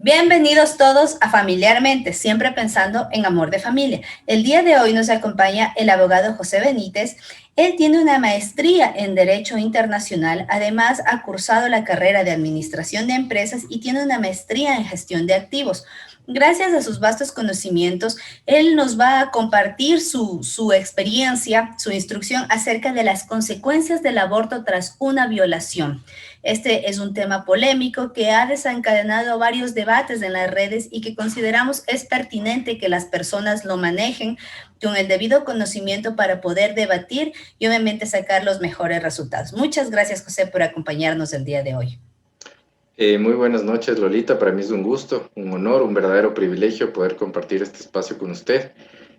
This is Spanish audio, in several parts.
Bienvenidos todos a Familiarmente, siempre pensando en amor de familia. El día de hoy nos acompaña el abogado José Benítez. Él tiene una maestría en Derecho Internacional, además ha cursado la carrera de Administración de Empresas y tiene una maestría en Gestión de Activos. Gracias a sus vastos conocimientos, él nos va a compartir su experiencia, su instrucción acerca de las consecuencias del aborto tras una violación. Este es un tema polémico que ha desencadenado varios debates en las redes y que consideramos es pertinente que las personas lo manejen con el debido conocimiento para poder debatir y obviamente sacar los mejores resultados. Muchas gracias, José, por acompañarnos el día de hoy. Muy buenas noches, Lolita. Para mí es un gusto, un honor, un verdadero privilegio poder compartir este espacio con usted.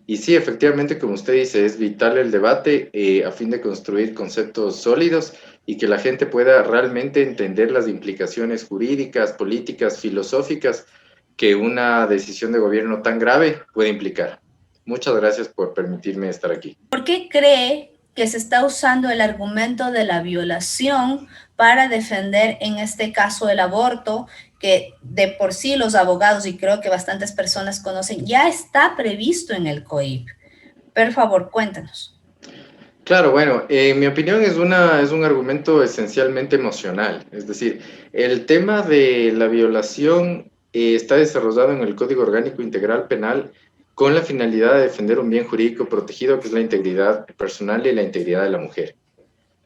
Y sí, efectivamente, como usted dice, es vital el debate a fin de construir conceptos sólidos y que la gente pueda realmente entender las implicaciones jurídicas, políticas, filosóficas que una decisión de gobierno tan grave puede implicar. Muchas gracias por permitirme estar aquí. ¿Por qué cree que se está usando el argumento de la violación para defender, en este caso, el aborto, que de por sí los abogados, y creo que bastantes personas conocen, ya está previsto en el COIP? Por favor, cuéntanos. Claro, bueno, en mi opinión es un argumento esencialmente emocional. Es decir, el tema de la violación está desarrollado en el Código Orgánico Integral Penal con la finalidad de defender un bien jurídico protegido, que es la integridad personal y la integridad de la mujer.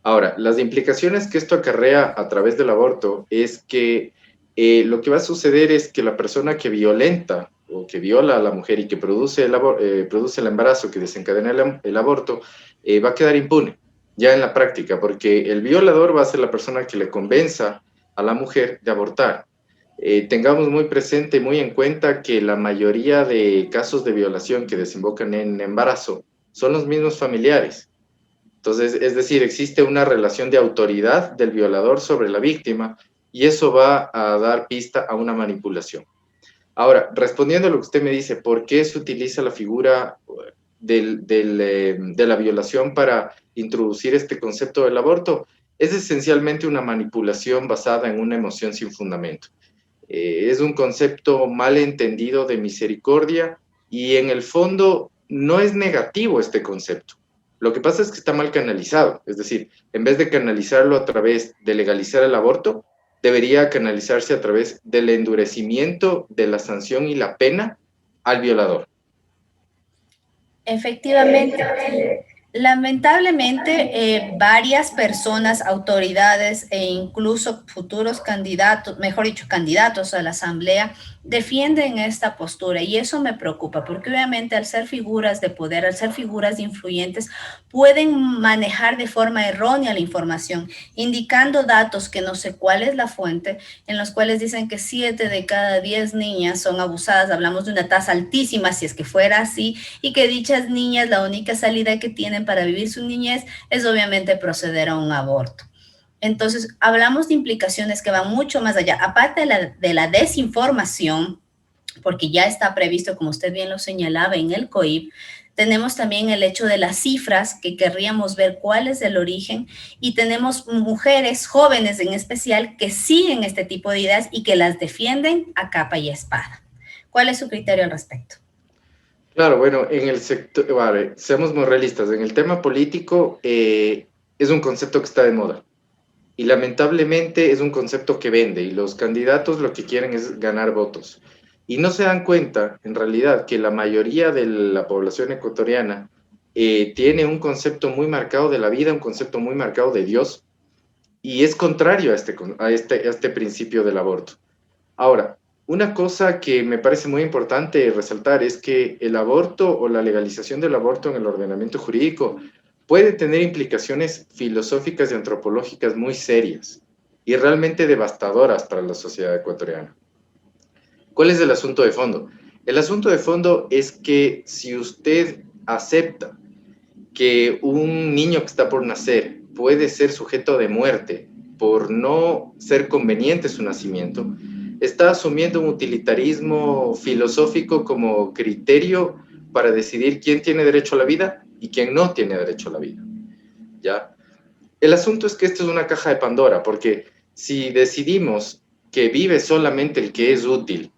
Ahora, las implicaciones que esto acarrea a través del aborto es que lo que va a suceder es que la persona que violenta o que viola a la mujer y que produce el embarazo que desencadena el aborto, va a quedar impune ya en la práctica, porque el violador va a ser la persona que le convenza a la mujer de abortar. Tengamos muy presente, muy en cuenta que la mayoría de casos de violación que desembocan en embarazo son los mismos familiares. Entonces, es decir, existe una relación de autoridad del violador sobre la víctima y eso va a dar pista a una manipulación. Ahora, respondiendo a lo que usted me dice, ¿por qué se utiliza la figura de la violación para introducir este concepto del aborto? Es esencialmente una manipulación basada en una emoción sin fundamento. Es un concepto mal entendido de misericordia y en el fondo no es negativo este concepto. Lo que pasa es que está mal canalizado, es decir, en vez de canalizarlo a través de legalizar el aborto, debería canalizarse a través del endurecimiento de la sanción y la pena al violador. Efectivamente, lamentablemente, varias personas, autoridades e incluso futuros candidatos, mejor dicho, candidatos a la asamblea, defienden esta postura y eso me preocupa porque obviamente al ser figuras de poder, al ser figuras influyentes, pueden manejar de forma errónea la información, indicando datos que no sé cuál es la fuente, en los cuales dicen que 7 de cada 10 niñas son abusadas. Hablamos de una tasa altísima si es que fuera así, y que dichas niñas la única salida que tienen para vivir su niñez es obviamente proceder a un aborto. Entonces, hablamos de implicaciones que van mucho más allá, aparte de la desinformación, porque ya está previsto, como usted bien lo señalaba, en el COIP. Tenemos también el hecho de las cifras, que querríamos ver cuál es el origen, y tenemos mujeres jóvenes en especial que siguen este tipo de ideas y que las defienden a capa y espada. ¿Cuál es su criterio al respecto? Claro, bueno, en el sector, vale, seamos muy realistas, en el tema político es un concepto que está de moda. Y lamentablemente es un concepto que vende y los candidatos lo que quieren es ganar votos. Y no se dan cuenta, en realidad, que la mayoría de la población ecuatoriana tiene un concepto muy marcado de la vida, un concepto muy marcado de Dios, y es contrario a este principio del aborto. Ahora, una cosa que me parece muy importante resaltar es que el aborto o la legalización del aborto en el ordenamiento jurídico puede tener implicaciones filosóficas y antropológicas muy serias y realmente devastadoras para la sociedad ecuatoriana. ¿Cuál es el asunto de fondo? El asunto de fondo es que si usted acepta que un niño que está por nacer puede ser sujeto de muerte por no ser conveniente su nacimiento, está asumiendo un utilitarismo filosófico como criterio para decidir quién tiene derecho a la vida y quién no tiene derecho a la vida. ¿Ya? El asunto es que esto es una caja de Pandora, porque si decidimos que vive solamente el que es útil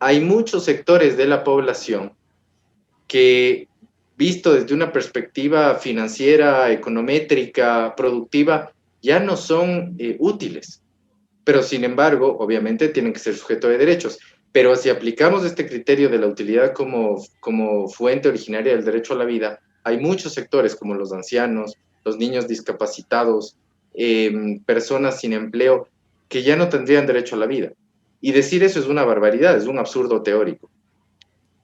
hay muchos sectores de la población que, visto desde una perspectiva financiera, econométrica, productiva, ya no son útiles. Pero sin embargo, obviamente tienen que ser sujetos de derechos. Pero si aplicamos este criterio de la utilidad como fuente originaria del derecho a la vida, hay muchos sectores como los ancianos, los niños discapacitados, personas sin empleo, que ya no tendrían derecho a la vida. Y decir eso es una barbaridad, es un absurdo teórico.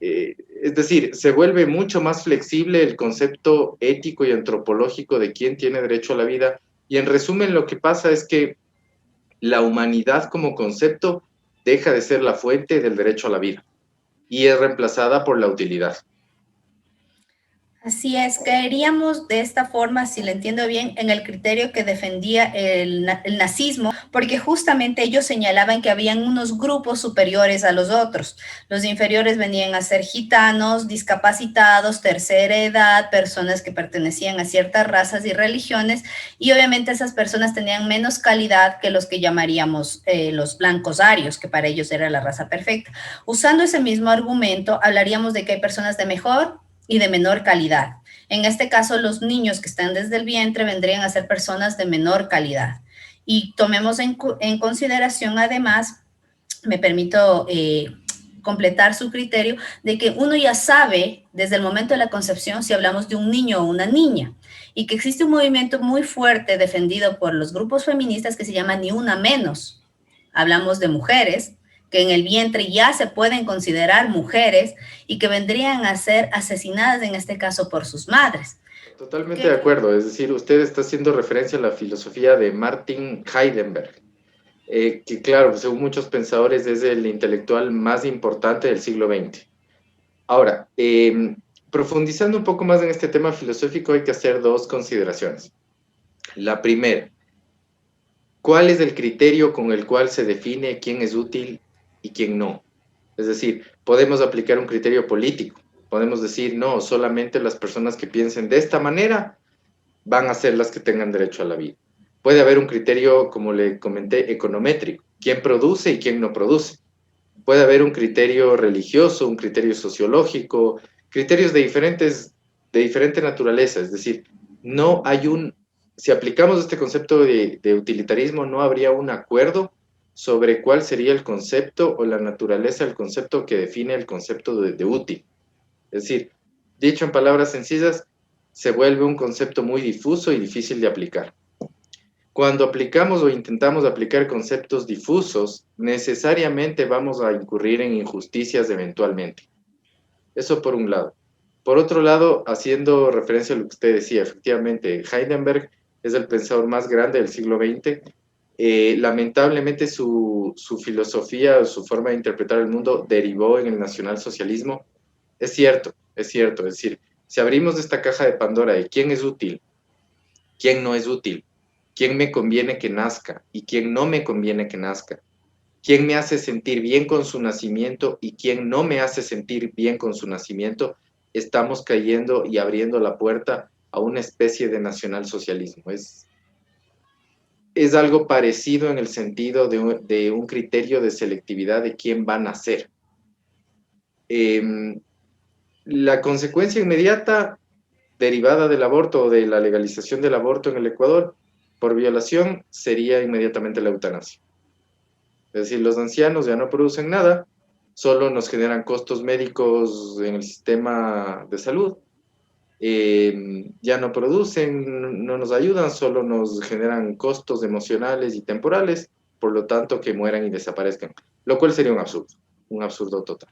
Es decir, se vuelve mucho más flexible el concepto ético y antropológico de quién tiene derecho a la vida. Y en resumen, lo que pasa es que la humanidad como concepto deja de ser la fuente del derecho a la vida y es reemplazada por la utilidad. Así es, caeríamos de esta forma, si le entiendo bien, en el criterio que defendía el nazismo, porque justamente ellos señalaban que habían unos grupos superiores a los otros. Los inferiores venían a ser gitanos, discapacitados, tercera edad, personas que pertenecían a ciertas razas y religiones, y obviamente esas personas tenían menos calidad que los que llamaríamos los blancos arios, que para ellos era la raza perfecta. Usando ese mismo argumento, hablaríamos de que hay personas de mejor y de menor calidad. En este caso, los niños que están desde el vientre vendrían a ser personas de menor calidad. Y tomemos en consideración, además, me permito completar su criterio, de que uno ya sabe desde el momento de la concepción si hablamos de un niño o una niña, y que existe un movimiento muy fuerte defendido por los grupos feministas que se llama Ni Una Menos. Hablamos de mujeres que en el vientre ya se pueden considerar mujeres y que vendrían a ser asesinadas, en este caso, por sus madres. Totalmente de acuerdo, es decir, usted está haciendo referencia a la filosofía de Martin Heidenberg, que claro, según muchos pensadores es el intelectual más importante del siglo XX. Ahora, profundizando un poco más en este tema filosófico, hay que hacer dos consideraciones. La primera, ¿cuál es el criterio con el cual se define quién es útil y quién no? Es decir, podemos aplicar un criterio político, podemos decir, no, solamente las personas que piensen de esta manera van a ser las que tengan derecho a la vida. Puede haber un criterio, como le comenté, econométrico, quién produce y quién no produce. Puede haber un criterio religioso, un criterio sociológico, criterios de diferente naturaleza, es decir, no hay si aplicamos este concepto de utilitarismo, no habría un acuerdo sobre cuál sería el concepto o la naturaleza del concepto que define el concepto de útil. Es decir, dicho en palabras sencillas, se vuelve un concepto muy difuso y difícil de aplicar. Cuando aplicamos o intentamos aplicar conceptos difusos, necesariamente vamos a incurrir en injusticias eventualmente. Eso por un lado. Por otro lado, haciendo referencia a lo que usted decía, efectivamente, Heidenberg es el pensador más grande del siglo XX. Lamentablemente su filosofía, su forma de interpretar el mundo derivó en el nacionalsocialismo. Es cierto, es cierto. Es decir, si abrimos esta caja de Pandora de quién es útil, quién no es útil, quién me conviene que nazca y quién no me conviene que nazca, quién me hace sentir bien con su nacimiento y quién no me hace sentir bien con su nacimiento, estamos cayendo y abriendo la puerta a una especie de nacionalsocialismo. Es algo parecido en el sentido de un criterio de selectividad de quién va a nacer. La consecuencia inmediata derivada del aborto o de la legalización del aborto en el Ecuador por violación sería inmediatamente la eutanasia. Es decir, los ancianos ya no producen nada, solo nos generan costos médicos en el sistema de salud, ya no producen, no nos ayudan, solo nos generan costos emocionales y temporales, por lo tanto que mueran y desaparezcan, lo cual sería un absurdo total.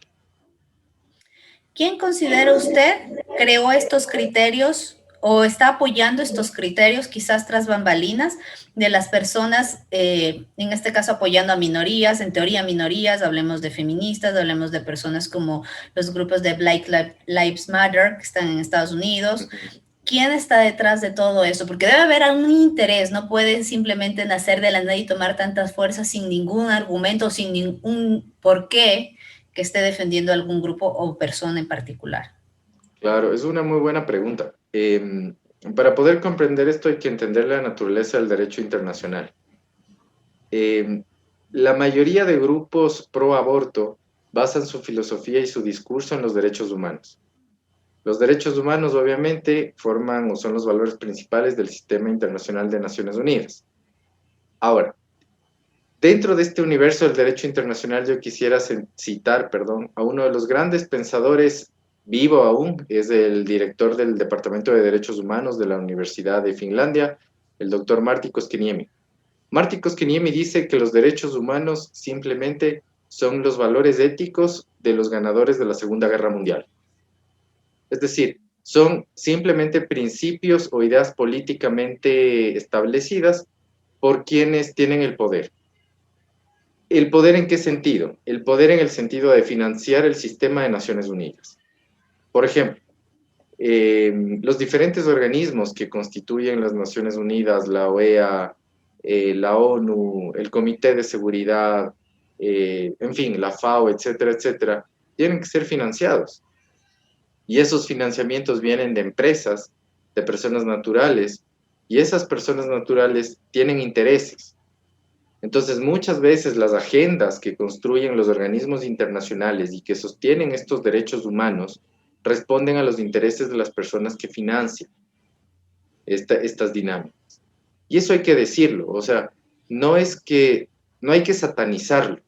¿Quién considera usted creó estos criterios o está apoyando estos criterios, quizás tras bambalinas, de las personas, en este caso apoyando a minorías, en teoría minorías, hablemos de feministas, hablemos de personas como los grupos de Black Lives Matter que están en Estados Unidos? ¿Quién está detrás de todo eso? Porque debe haber algún interés, no puede simplemente nacer de la nada y tomar tantas fuerzas sin ningún argumento, sin ningún porqué que esté defendiendo algún grupo o persona en particular. Claro, es una muy buena pregunta. Para poder comprender esto hay que entender la naturaleza del derecho internacional. La mayoría de grupos pro aborto basan su filosofía y su discurso en los derechos humanos. Los derechos humanos, obviamente, forman o son los valores principales del Sistema Internacional de Naciones Unidas. Ahora, dentro de este universo del derecho internacional, yo quisiera citar, a uno de los grandes pensadores vivo aún, es el director del Departamento de Derechos Humanos de la Universidad de Finlandia, el doctor Martti Koskiniemi. Martti Koskiniemi dice que los derechos humanos simplemente son los valores éticos de los ganadores de la Segunda Guerra Mundial. Es decir, son simplemente principios o ideas políticamente establecidas por quienes tienen el poder. ¿El poder en qué sentido? El poder en el sentido de financiar el sistema de Naciones Unidas. Por ejemplo, los diferentes organismos que constituyen las Naciones Unidas, la OEA, la ONU, el Comité de Seguridad, en fin, la FAO, etcétera, etcétera, tienen que ser financiados. Y esos financiamientos vienen de empresas, de personas naturales, y esas personas naturales tienen intereses. Entonces, muchas veces las agendas que construyen los organismos internacionales y que sostienen estos derechos humanos responden a los intereses de las personas que financian estas dinámicas. Y eso hay que decirlo, o sea, no es que, no hay que satanizarlo,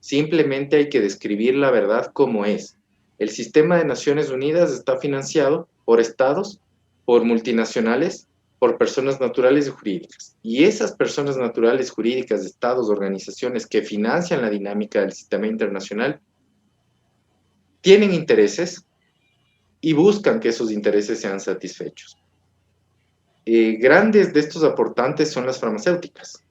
simplemente hay que describir la verdad como es. El sistema de Naciones Unidas está financiado por estados, por multinacionales, por personas naturales y jurídicas. Y esas personas naturales, jurídicas, estados, organizaciones que financian la dinámica del sistema internacional, tienen intereses y buscan que esos intereses sean satisfechos. Grandes de estos aportantes son las farmacéuticas.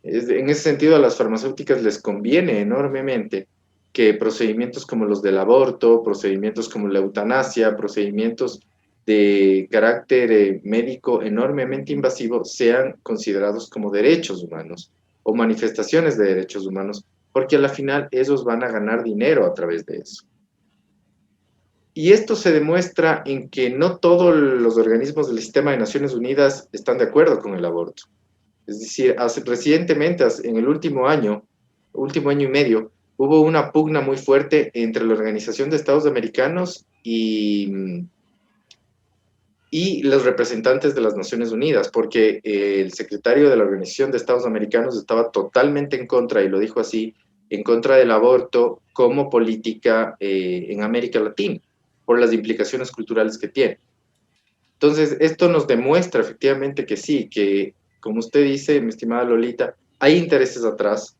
En ese sentido, a las farmacéuticas les conviene enormemente que procedimientos como los del aborto, procedimientos como la eutanasia, procedimientos de carácter médico enormemente invasivo sean considerados como derechos humanos o manifestaciones de derechos humanos, porque a la final ellos van a ganar dinero a través de eso. Y esto se demuestra en que no todos los organismos del sistema de Naciones Unidas están de acuerdo con el aborto. Es decir, recientemente, en el último año y medio, hubo una pugna muy fuerte entre la Organización de Estados Americanos y los representantes de las Naciones Unidas, porque el secretario de la Organización de Estados Americanos estaba totalmente en contra, y lo dijo así, en contra del aborto como política en América Latina, por las implicaciones culturales que tiene. Entonces, esto nos demuestra efectivamente que sí, que como usted dice, mi estimada Lolita, hay intereses atrás,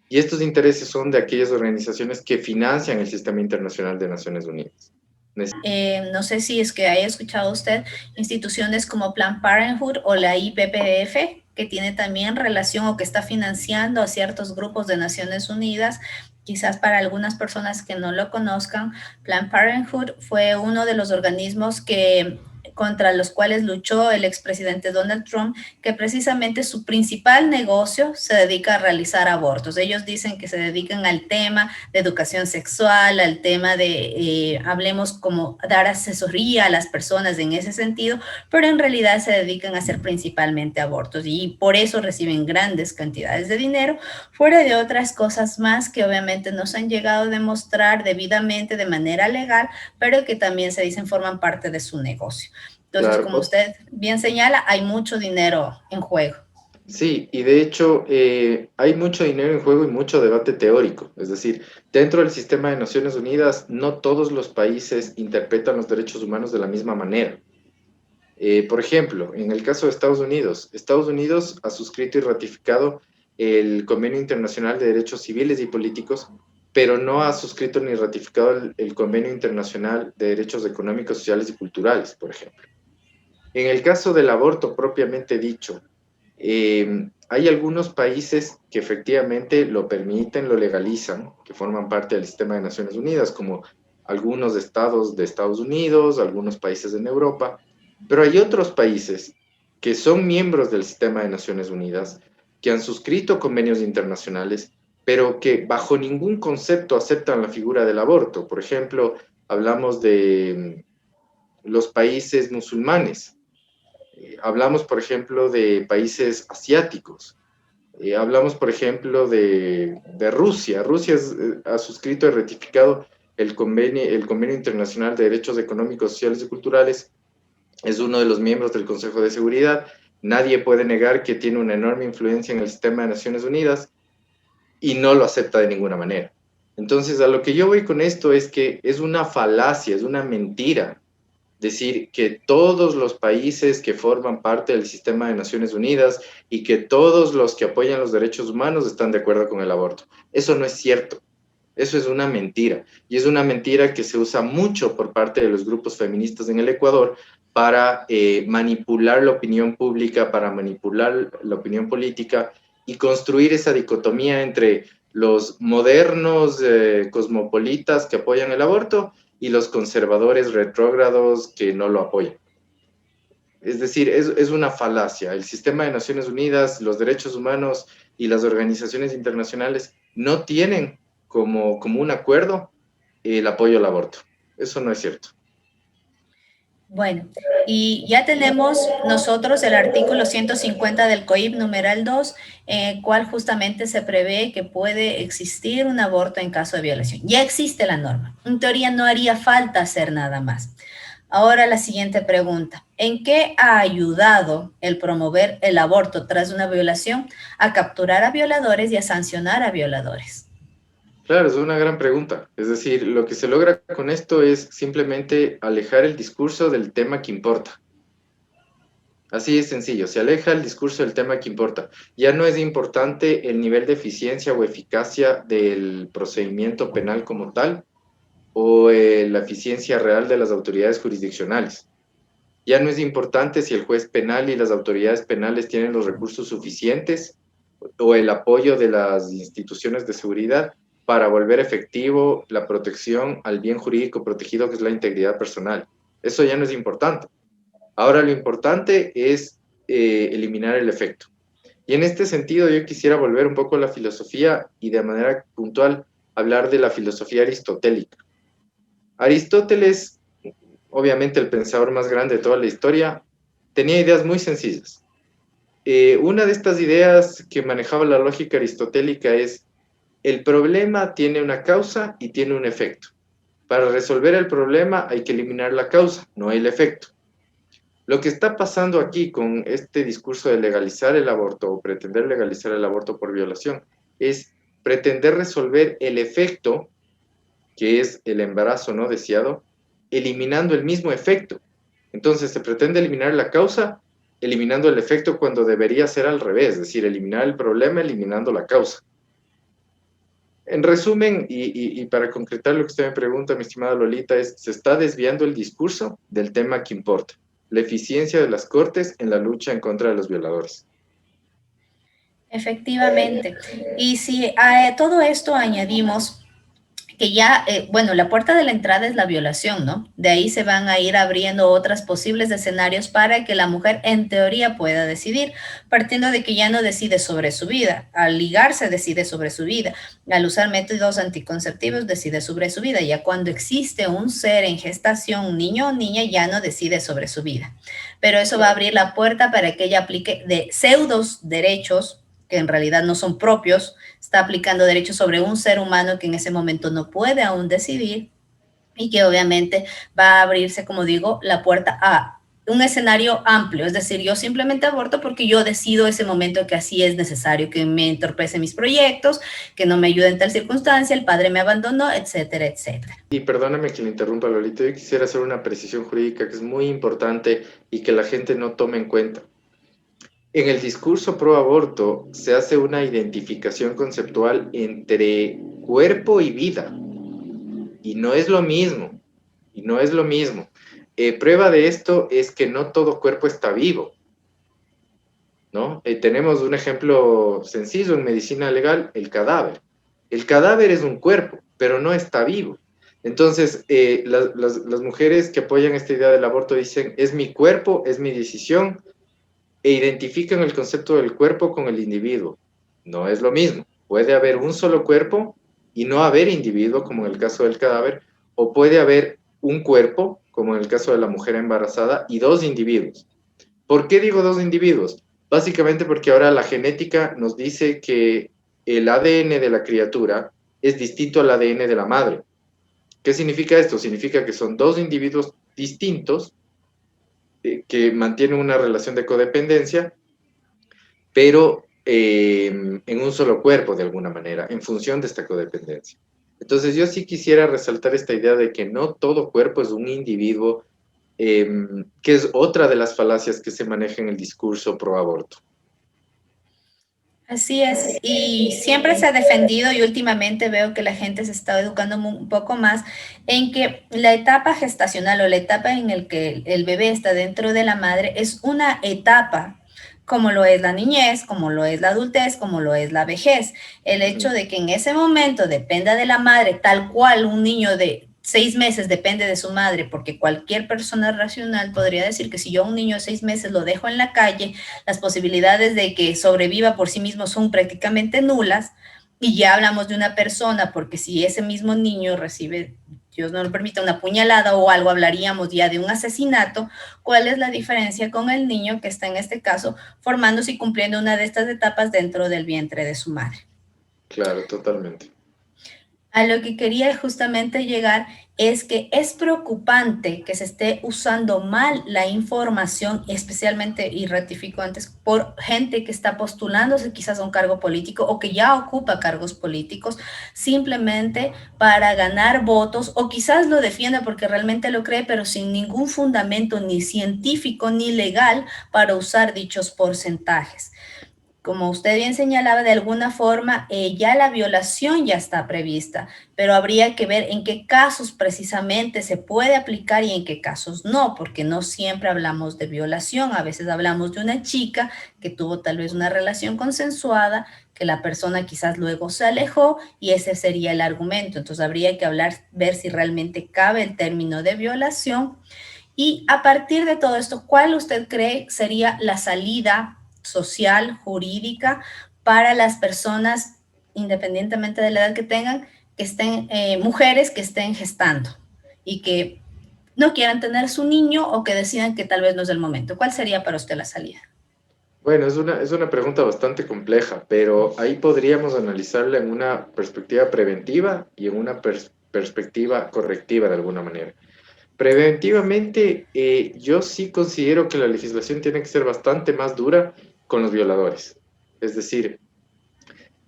y estos intereses son de aquellas organizaciones que financian el Sistema Internacional de Naciones Unidas. No sé si es que haya escuchado usted instituciones como Planned Parenthood o la IPPF, que tiene también relación o que está financiando a ciertos grupos de Naciones Unidas. Quizás para algunas personas que no lo conozcan, Planned Parenthood fue uno de los organismos contra los cuales luchó el expresidente Donald Trump, que precisamente su principal negocio se dedica a realizar abortos. Ellos dicen que se dedican al tema de educación sexual, al tema de, hablemos como dar asesoría a las personas en ese sentido, pero en realidad se dedican a hacer principalmente abortos y por eso reciben grandes cantidades de dinero, fuera de otras cosas más que obviamente no se han llegado a demostrar debidamente de manera legal, pero que también se dicen forman parte de su negocio. Entonces, Claro. como usted bien señala, hay mucho dinero en juego. Sí, y de hecho hay mucho dinero en juego y mucho debate teórico. Es decir, dentro del sistema de Naciones Unidas, no todos los países interpretan los derechos humanos de la misma manera. Por ejemplo, en el caso de Estados Unidos ha suscrito y ratificado el Convenio Internacional de Derechos Civiles y Políticos, pero no ha suscrito ni ratificado el Convenio Internacional de Derechos Económicos, Sociales y Culturales, por ejemplo. En el caso del aborto propiamente dicho, hay algunos países que efectivamente lo permiten, lo legalizan, que forman parte del sistema de Naciones Unidas, como algunos estados de Estados Unidos, algunos países en Europa, pero hay otros países que son miembros del sistema de Naciones Unidas, que han suscrito convenios internacionales, pero que bajo ningún concepto aceptan la figura del aborto. Por ejemplo, hablamos de los países musulmanes. Hablamos, por ejemplo, de países asiáticos. Hablamos, por ejemplo, de Rusia. Rusia ha suscrito y ratificado el Convenio Internacional de Derechos Económicos, Sociales y Culturales. Es uno de los miembros del Consejo de Seguridad. Nadie puede negar que tiene una enorme influencia en el sistema de Naciones Unidas y no lo acepta de ninguna manera. Entonces, a lo que yo voy con esto es que es una falacia, es una mentira decir que todos los países que forman parte del sistema de Naciones Unidas y que todos los que apoyan los derechos humanos están de acuerdo con el aborto. Eso no es cierto. Eso es una mentira. Y es una mentira que se usa mucho por parte de los grupos feministas en el Ecuador para manipular la opinión pública, para manipular la opinión política y construir esa dicotomía entre los modernos cosmopolitas que apoyan el aborto y los conservadores retrógrados que no lo apoyan. Es decir, es una falacia. El sistema de Naciones Unidas, los derechos humanos y las organizaciones internacionales no tienen como un acuerdo el apoyo al aborto. Eso no es cierto. Bueno, y ya tenemos nosotros el artículo 150 del COIP numeral 2, cual justamente se prevé que puede existir un aborto en caso de violación. Ya existe la norma. En teoría no haría falta hacer nada más. Ahora la siguiente pregunta. ¿En qué ha ayudado el promover el aborto tras una violación a capturar a violadores y a sancionar a violadores? Claro, es una gran pregunta. Es decir, lo que se logra con esto es simplemente alejar el discurso del tema que importa. Así es sencillo, se aleja el discurso del tema que importa. Ya no es importante el nivel de eficiencia o eficacia del procedimiento penal como tal o la eficiencia real de las autoridades jurisdiccionales. Ya no es importante si el juez penal y las autoridades penales tienen los recursos suficientes o el apoyo de las instituciones de seguridad para volver efectivo la protección al bien jurídico protegido, que es la integridad personal. Eso ya no es importante. Ahora lo importante es eliminar el efecto. Y en este sentido yo quisiera volver un poco a la filosofía y de manera puntual hablar de la filosofía aristotélica. Aristóteles, obviamente el pensador más grande de toda la historia, tenía ideas muy sencillas. Una de estas ideas que manejaba la lógica aristotélica es: el problema tiene una causa y tiene un efecto. Para resolver el problema hay que eliminar la causa, no el efecto. Lo que está pasando aquí con este discurso de legalizar el aborto o pretender legalizar el aborto por violación es pretender resolver el efecto, que es el embarazo no deseado, eliminando el mismo efecto. Entonces se pretende eliminar la causa eliminando el efecto cuando debería ser al revés, es decir, eliminar el problema eliminando la causa. En resumen, y para concretar lo que usted me pregunta, mi estimada Lolita, es: se está desviando el discurso del tema que importa, la eficiencia de las cortes en la lucha en contra de los violadores. Efectivamente. Y si a todo esto añadimos que ya, bueno, la puerta de la entrada es la violación, ¿no? De ahí se van a ir abriendo otros posibles escenarios para que la mujer en teoría pueda decidir, partiendo de que ya no decide sobre su vida. Al ligarse decide sobre su vida. Al usar métodos anticonceptivos decide sobre su vida. Ya cuando existe un ser en gestación, un niño o niña, ya no decide sobre su vida. Pero eso va a abrir la puerta para que ella aplique de pseudos derechos que en realidad no son propios, está aplicando derechos sobre un ser humano que en ese momento no puede aún decidir y que obviamente va a abrirse, como digo, la puerta a un escenario amplio, es decir, yo simplemente aborto porque yo decido ese momento que así es necesario, que me entorpece mis proyectos, que no me ayuda en tal circunstancia, el padre me abandonó, etcétera, etcétera. Y perdóname que le interrumpa, Lolita, yo quisiera hacer una precisión jurídica que es muy importante y que la gente no tome en cuenta. En el discurso pro aborto se hace una identificación conceptual entre cuerpo y vida, y no es lo mismo, y no es lo mismo. Prueba de esto es que no todo cuerpo está vivo, ¿no? Tenemos un ejemplo sencillo en medicina legal: el cadáver. El cadáver es un cuerpo, pero no está vivo. Entonces, las mujeres que apoyan esta idea del aborto dicen: es mi cuerpo, es mi decisión, e identifican el concepto del cuerpo con el individuo. No es lo mismo. Puede haber un solo cuerpo y no haber individuo, como en el caso del cadáver, o puede haber un cuerpo, como en el caso de la mujer embarazada, y dos individuos. ¿Por qué digo dos individuos? Básicamente porque ahora la genética nos dice que el ADN de la criatura es distinto al ADN de la madre. ¿Qué significa esto? Significa que son dos individuos distintos que mantienen una relación de codependencia, pero en un solo cuerpo de alguna manera, en función de esta codependencia. Entonces yo sí quisiera resaltar esta idea de que no todo cuerpo es un individuo, que es otra de las falacias que se maneja en el discurso pro aborto. Así es, y siempre se ha defendido y últimamente veo que la gente se está educando un poco más en que la etapa gestacional o la etapa en el que el bebé está dentro de la madre es una etapa, como lo es la niñez, como lo es la adultez, como lo es la vejez. El hecho de que en ese momento dependa de la madre, tal cual un niño de 6 meses depende de su madre, porque cualquier persona racional podría decir que si yo a un niño de 6 meses lo dejo en la calle, las posibilidades de que sobreviva por sí mismo son prácticamente nulas. Y ya hablamos de una persona, porque si ese mismo niño recibe, Dios no lo permita, una puñalada o algo, hablaríamos ya de un asesinato. ¿Cuál es la diferencia con el niño que está en este caso formándose y cumpliendo una de estas etapas dentro del vientre de su madre? Claro, totalmente. A lo que quería justamente llegar es que es preocupante que se esté usando mal la información, especialmente, y ratifico antes, por gente que está postulándose quizás a un cargo político o que ya ocupa cargos políticos simplemente para ganar votos, o quizás lo defienda porque realmente lo cree, pero sin ningún fundamento ni científico ni legal para usar dichos porcentajes. Como usted bien señalaba, de alguna forma ya la violación ya está prevista, pero habría que ver en qué casos precisamente se puede aplicar y en qué casos no, porque no siempre hablamos de violación, a veces hablamos de una chica que tuvo tal vez una relación consensuada, que la persona quizás luego se alejó y ese sería el argumento. Entonces habría que hablar, ver si realmente cabe el término de violación. Y a partir de todo esto, ¿cuál usted cree sería la salida social, jurídica, para las personas, independientemente de la edad que tengan, que estén, mujeres que estén gestando y que no quieran tener su niño o que decidan que tal vez no es el momento? ¿Cuál sería para usted la salida? Bueno, es una pregunta bastante compleja, pero ahí podríamos analizarla en una perspectiva preventiva y en una perspectiva correctiva de alguna manera. Preventivamente, yo sí considero que la legislación tiene que ser bastante más dura con los violadores. Es decir,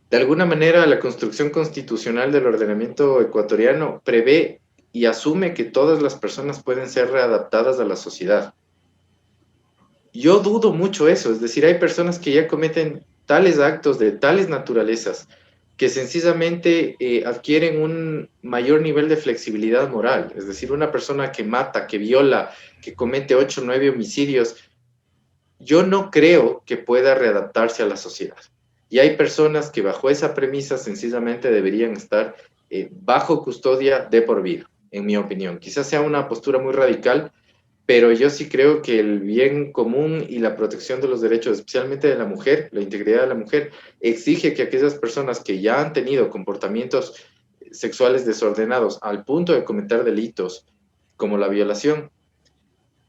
de alguna manera la construcción constitucional del ordenamiento ecuatoriano prevé y asume que todas las personas pueden ser readaptadas a la sociedad. Yo dudo mucho eso, es decir, hay personas que ya cometen tales actos de tales naturalezas que sencillamente adquieren un mayor nivel de flexibilidad moral, es decir, una persona que mata, que viola, que comete 8 o 9 homicidios, yo no creo que pueda readaptarse a la sociedad. Y hay personas que bajo esa premisa sencillamente deberían estar bajo custodia de por vida, en mi opinión. Quizás sea una postura muy radical, pero yo sí creo que el bien común y la protección de los derechos, especialmente de la mujer, la integridad de la mujer, exige que aquellas personas que ya han tenido comportamientos sexuales desordenados al punto de cometer delitos como la violación,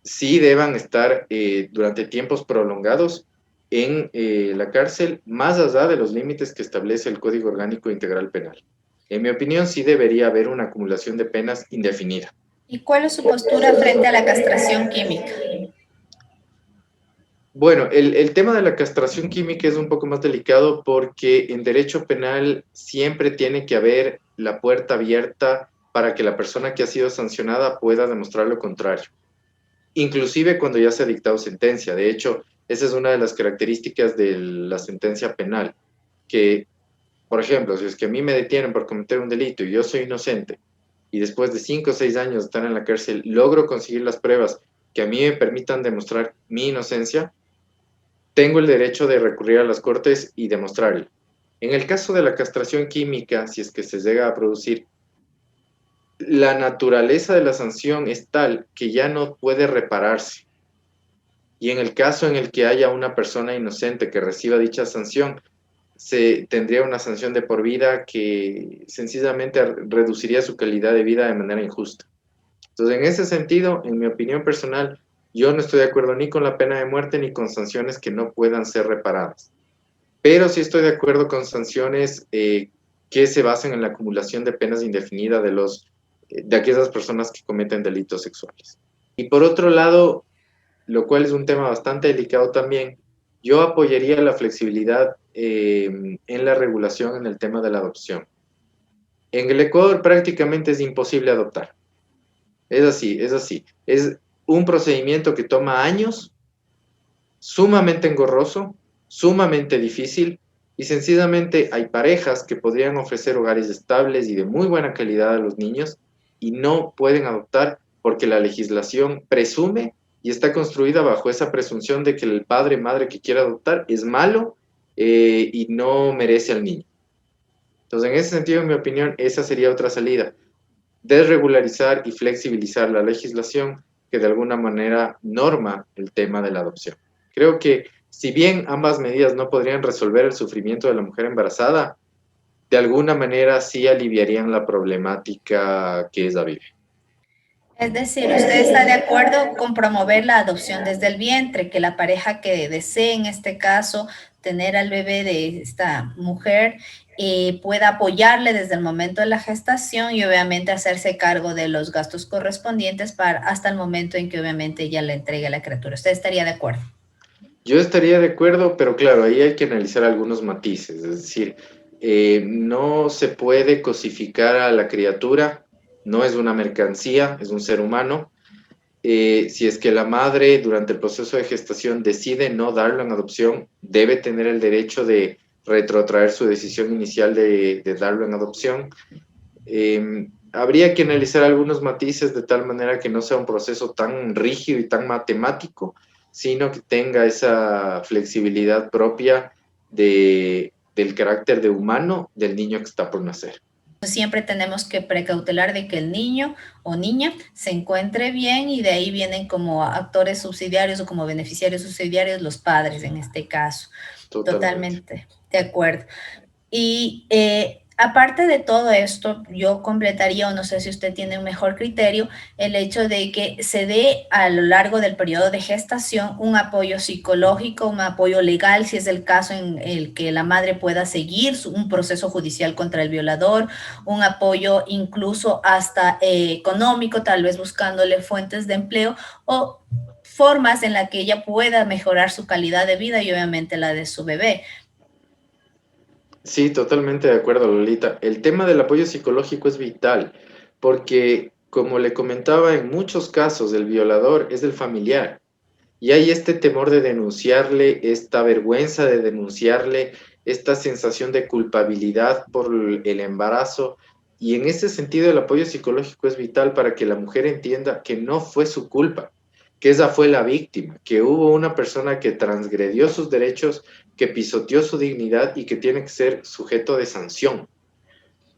sí deban estar durante tiempos prolongados en la cárcel, más allá de los límites que establece el Código Orgánico Integral Penal. En mi opinión, sí debería haber una acumulación de penas indefinida. ¿Y cuál es su postura frente a la castración química? Bueno, el tema de la castración química es un poco más delicado porque en derecho penal siempre tiene que haber la puerta abierta para que la persona que ha sido sancionada pueda demostrar lo contrario, inclusive cuando ya se ha dictado sentencia. De hecho, esa es una de las características de la sentencia penal, que, por ejemplo, si es que a mí me detienen por cometer un delito y yo soy inocente, y después de 5 o 6 años de estar en la cárcel logro conseguir las pruebas que a mí me permitan demostrar mi inocencia, tengo el derecho de recurrir a las cortes y demostrarlo. En el caso de la castración química, si es que se llega a producir, la naturaleza de la sanción es tal que ya no puede repararse. Y en el caso en el que haya una persona inocente que reciba dicha sanción, se tendría una sanción de por vida que sencillamente reduciría su calidad de vida de manera injusta. Entonces, en ese sentido, en mi opinión personal, Yo no estoy de acuerdo ni con la pena de muerte ni con sanciones que no puedan ser reparadas. Pero sí estoy de acuerdo con sanciones que se basen en la acumulación de penas indefinidas de aquellas personas que cometen delitos sexuales. Y por otro lado, lo cual es un tema bastante delicado también, yo apoyaría la flexibilidad en la regulación en el tema de la adopción. En el Ecuador prácticamente es imposible adoptar. Es así, es así. Es un procedimiento que toma años, sumamente engorroso, sumamente difícil, y sencillamente hay parejas que podrían ofrecer hogares estables y de muy buena calidad a los niños y no pueden adoptar porque la legislación presume y está construida bajo esa presunción de que el padre madre que quiera adoptar es malo y no merece al niño. Entonces, en ese sentido, en mi opinión, esa sería otra salida: desregularizar y flexibilizar la legislación que de alguna manera norma el tema de la adopción. Creo que si bien ambas medidas no podrían resolver el sufrimiento de la mujer embarazada, de alguna manera sí aliviarían la problemática que ella vive. Es decir, usted está de acuerdo con promover la adopción desde el vientre, que la pareja que desee, en este caso, tener al bebé de esta mujer, pueda apoyarle desde el momento de la gestación y obviamente hacerse cargo de los gastos correspondientes para hasta el momento en que obviamente ella le entregue la criatura. ¿Usted estaría de acuerdo? Yo estaría de acuerdo, pero claro, ahí hay que analizar algunos matices. Es decir, no se puede cosificar a la criatura, no es una mercancía, es un ser humano. Si es que la madre durante el proceso de gestación decide no darlo en adopción, debe tener el derecho de retrotraer su decisión inicial de darlo en adopción. Habría que analizar algunos matices de tal manera que no sea un proceso tan rígido y tan matemático, sino que tenga esa flexibilidad propia del carácter de humano del niño que está por nacer. Siempre tenemos que precautelar de que el niño o niña se encuentre bien y de ahí vienen como actores subsidiarios o como beneficiarios subsidiarios los padres en este caso. Totalmente. Totalmente de acuerdo. Y aparte de todo esto, yo completaría, o no sé si usted tiene un mejor criterio, el hecho de que se dé a lo largo del periodo de gestación un apoyo psicológico, un apoyo legal, si es el caso en el que la madre pueda seguir un proceso judicial contra el violador, un apoyo incluso hasta económico, tal vez buscándole fuentes de empleo o formas en las que ella pueda mejorar su calidad de vida y obviamente la de su bebé. Sí, totalmente de acuerdo, Lolita. El tema del apoyo psicológico es vital porque, como le comentaba, en muchos casos el violador es el familiar y hay este temor de denunciarle, esta vergüenza de denunciarle, esta sensación de culpabilidad por el embarazo, y en ese sentido el apoyo psicológico es vital para que la mujer entienda que no fue su culpa, que esa fue la víctima, que hubo una persona que transgredió sus derechos, que pisoteó su dignidad y que tiene que ser sujeto de sanción.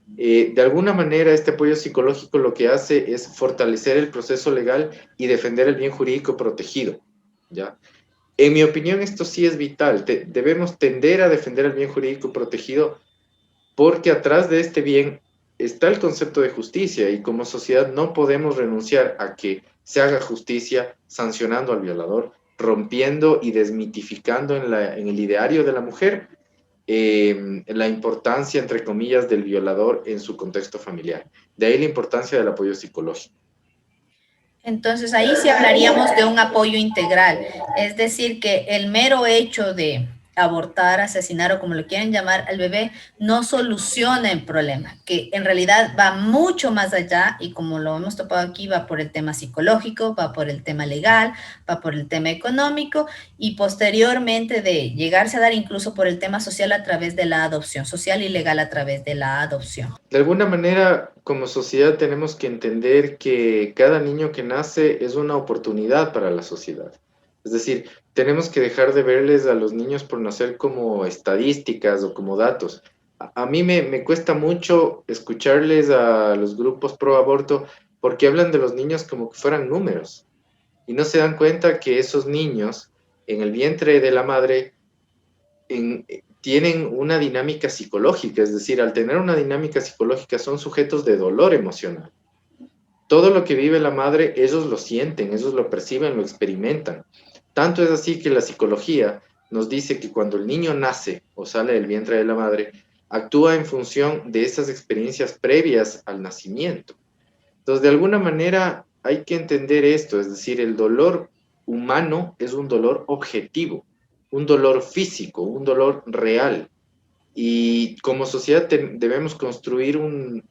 De alguna manera, este apoyo psicológico lo que hace es fortalecer el proceso legal y defender el bien jurídico protegido, ¿ya? En mi opinión, esto sí es vital. Debemos tender a defender el bien jurídico protegido porque atrás de este bien está el concepto de justicia y como sociedad no podemos renunciar a que se haga justicia sancionando al violador, rompiendo y desmitificando en el ideario de la mujer la importancia, entre comillas, del violador en su contexto familiar. De ahí la importancia del apoyo psicológico. Entonces ahí sí hablaríamos de un apoyo integral, es decir, que el mero hecho de abortar, asesinar o como lo quieran llamar al bebé no soluciona el problema, que en realidad va mucho más allá y como lo hemos topado aquí, va por el tema psicológico, va por el tema legal, va por el tema económico y posteriormente de llegarse a dar incluso por el tema social a través de la adopción, social y legal a través de la adopción. De alguna manera, como sociedad tenemos que entender que cada niño que nace es una oportunidad para la sociedad. Es decir, tenemos que dejar de verles a los niños por nacer como estadísticas o como datos. A mí me cuesta mucho escucharles a los grupos pro aborto porque hablan de los niños como que fueran números y no se dan cuenta que esos niños en el vientre de la madre tienen una dinámica psicológica, es decir, al tener una dinámica psicológica son sujetos de dolor emocional. todo lo que vive la madre, ellos lo sienten, ellos lo perciben, lo experimentan. Tanto es así que la psicología nos dice que cuando el niño nace o sale del vientre de la madre, actúa en función de esas experiencias previas al nacimiento. Entonces, de alguna manera hay que entender esto, es decir, el dolor humano es un dolor objetivo, un dolor físico, un dolor real. Y como sociedad debemos construir un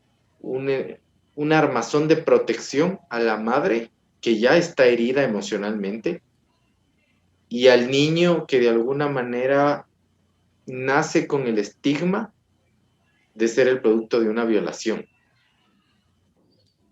armazón de protección a la madre que ya está herida emocionalmente y al niño que de alguna manera nace con el estigma de ser el producto de una violación.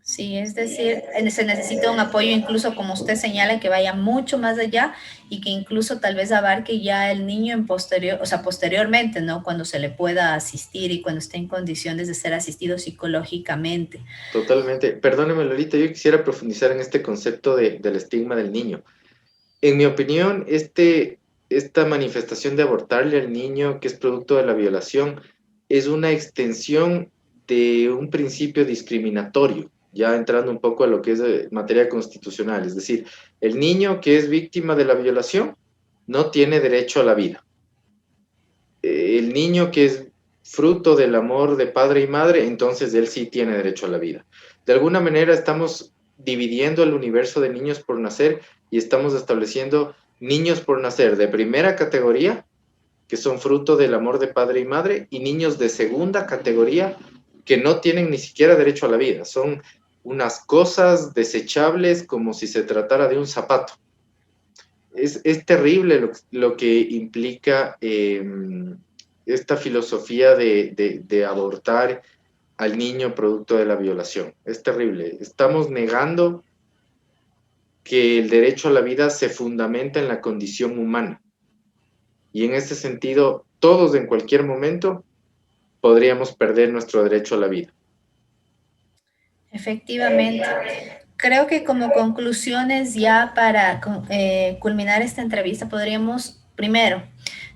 Sí, es decir, se necesita un apoyo incluso como usted señala que vaya mucho más allá y que incluso tal vez abarque ya el niño en posterior, o sea, posteriormente, ¿no? Cuando se le pueda asistir y cuando esté en condiciones de ser asistido psicológicamente. Totalmente. Perdóneme, Lolita, yo quisiera profundizar en este concepto del estigma del niño. En mi opinión, esta manifestación de abortarle al niño, que es producto de la violación, es una extensión de un principio discriminatorio, ya entrando un poco a lo que es materia constitucional. Es decir, el niño que es víctima de la violación no tiene derecho a la vida. El niño que es fruto del amor de padre y madre, entonces él sí tiene derecho a la vida. De alguna manera estamos dividiendo el universo de niños por nacer y estamos estableciendo niños por nacer de primera categoría, que son fruto del amor de padre y madre, y niños de segunda categoría que no tienen ni siquiera derecho a la vida. Son unas cosas desechables como si se tratara de un zapato. Es terrible lo que implica esta filosofía de abortar al niño producto de la violación. Es terrible. Estamos negando que el derecho a la vida se fundamenta en la condición humana. Y en ese sentido, todos en cualquier momento podríamos perder nuestro derecho a la vida. Efectivamente. Creo que como conclusiones ya para culminar esta entrevista podríamos, primero,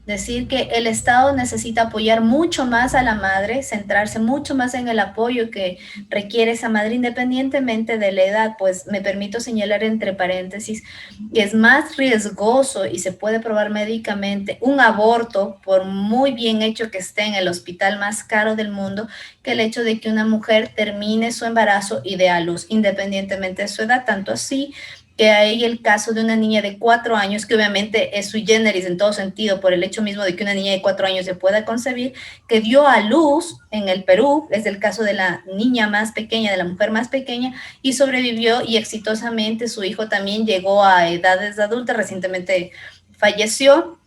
decir que el Estado necesita apoyar mucho más a la madre, centrarse mucho más en el apoyo que requiere esa madre independientemente de la edad, pues me permito señalar entre paréntesis que es más riesgoso y se puede probar médicamente un aborto, por muy bien hecho que esté en el hospital más caro del mundo, que el hecho de que una mujer termine su embarazo y dé a luz independientemente de su edad, tanto así que hay el caso de una niña de 4 años, que obviamente es sui generis en todo sentido, por el hecho mismo de que una niña de 4 años se pueda concebir, que dio a luz en el Perú, es el caso de la niña más pequeña, de la mujer más pequeña, y sobrevivió y exitosamente su hijo también llegó a edades adultas, recientemente falleció,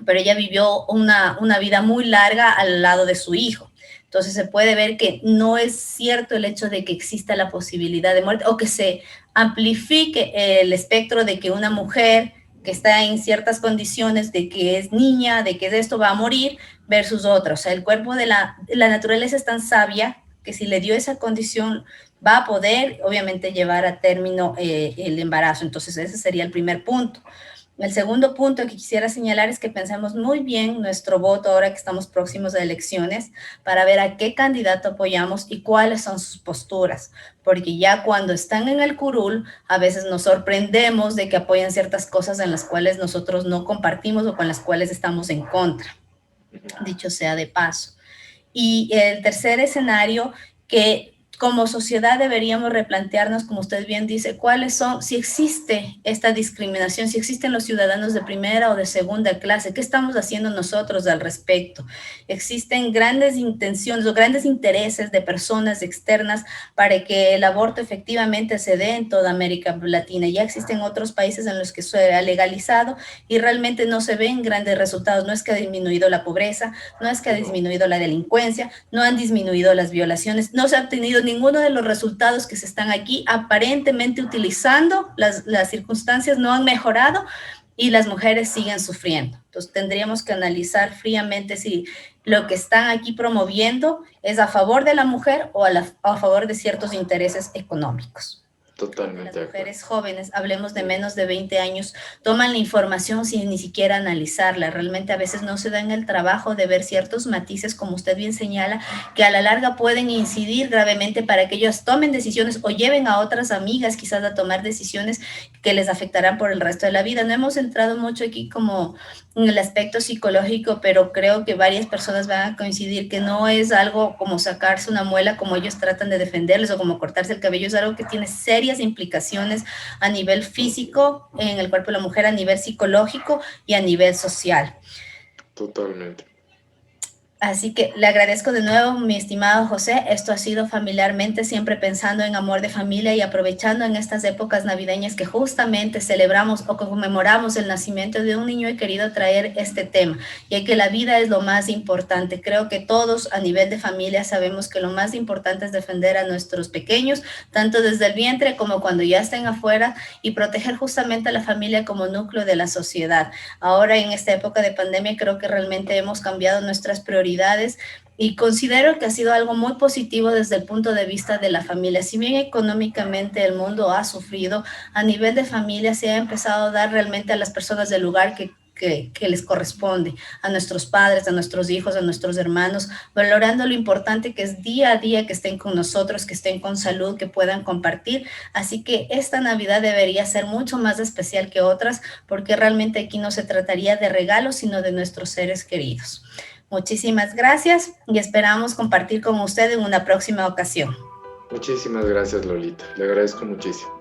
pero ella vivió una vida muy larga al lado de su hijo. Entonces se puede ver que no es cierto el hecho de que exista la posibilidad de muerte o que se amplifique el espectro de que una mujer que está en ciertas condiciones de que es niña, de que de esto va a morir, versus otra. O sea, el cuerpo de la naturaleza es tan sabia que si le dio esa condición va a poder, obviamente, llevar a término el embarazo. Entonces, ese sería el primer punto. El segundo punto que quisiera señalar es que pensemos muy bien nuestro voto ahora que estamos próximos a elecciones para ver a qué candidato apoyamos y cuáles son sus posturas, porque ya cuando están en el curul a veces nos sorprendemos de que apoyan ciertas cosas en las cuales nosotros no compartimos o con las cuales estamos en contra, dicho sea de paso. Y el tercer escenario que como sociedad deberíamos replantearnos, como usted bien dice, cuáles son, si existe esta discriminación, si existen los ciudadanos de primera o de segunda clase, ¿qué estamos haciendo nosotros al respecto? Existen grandes intenciones o grandes intereses de personas externas para que el aborto efectivamente se dé en toda América Latina. Ya existen otros países en los que se ha legalizado y realmente no se ven grandes resultados. No es que ha disminuido la pobreza, no es que ha disminuido la delincuencia, no han disminuido las violaciones, no se ha obtenido ninguno de los resultados que se están aquí aparentemente utilizando, las circunstancias no han mejorado y las mujeres siguen sufriendo. Entonces tendríamos que analizar fríamente si lo que están aquí promoviendo es a favor de la mujer o a favor de ciertos intereses económicos. Totalmente Las de acuerdo. mujeres jóvenes, hablemos de menos de 20 años, toman la información sin ni siquiera analizarla. Realmente a veces no se dan el trabajo de ver ciertos matices, como usted bien señala, que a la larga pueden incidir gravemente para que ellos tomen decisiones o lleven a otras amigas quizás a tomar decisiones que les afectarán por el resto de la vida. No hemos entrado mucho aquí como en el aspecto psicológico, pero creo que varias personas van a coincidir que no es algo como sacarse una muela como ellos tratan de defenderles o como cortarse el cabello, es algo que tiene serias implicaciones a nivel físico en el cuerpo de la mujer, a nivel psicológico y a nivel social. Totalmente. Así que le agradezco de nuevo, mi estimado José. Esto ha sido Familiarmente, siempre pensando en amor de familia y aprovechando en estas épocas navideñas que justamente celebramos o conmemoramos el nacimiento de un niño. He querido traer este tema, ya que la vida es lo más importante. Creo que todos a nivel de familia sabemos que lo más importante es defender a nuestros pequeños, tanto desde el vientre como cuando ya estén afuera, y proteger justamente a la familia como núcleo de la sociedad. Ahora en esta época de pandemia creo que realmente hemos cambiado nuestras prioridades y considero que ha sido algo muy positivo desde el punto de vista de la familia. Si bien económicamente el mundo ha sufrido, a nivel de familia se ha empezado a dar realmente a las personas del lugar que les corresponde, a nuestros padres, a nuestros hijos, a nuestros hermanos, valorando lo importante que es día a día que estén con nosotros, que estén con salud, que puedan compartir. Así que esta Navidad debería ser mucho más especial que otras, porque realmente aquí no se trataría de regalos, sino de nuestros seres queridos. Muchísimas gracias y esperamos compartir con usted en una próxima ocasión. Muchísimas gracias, Lolita. Le agradezco muchísimo.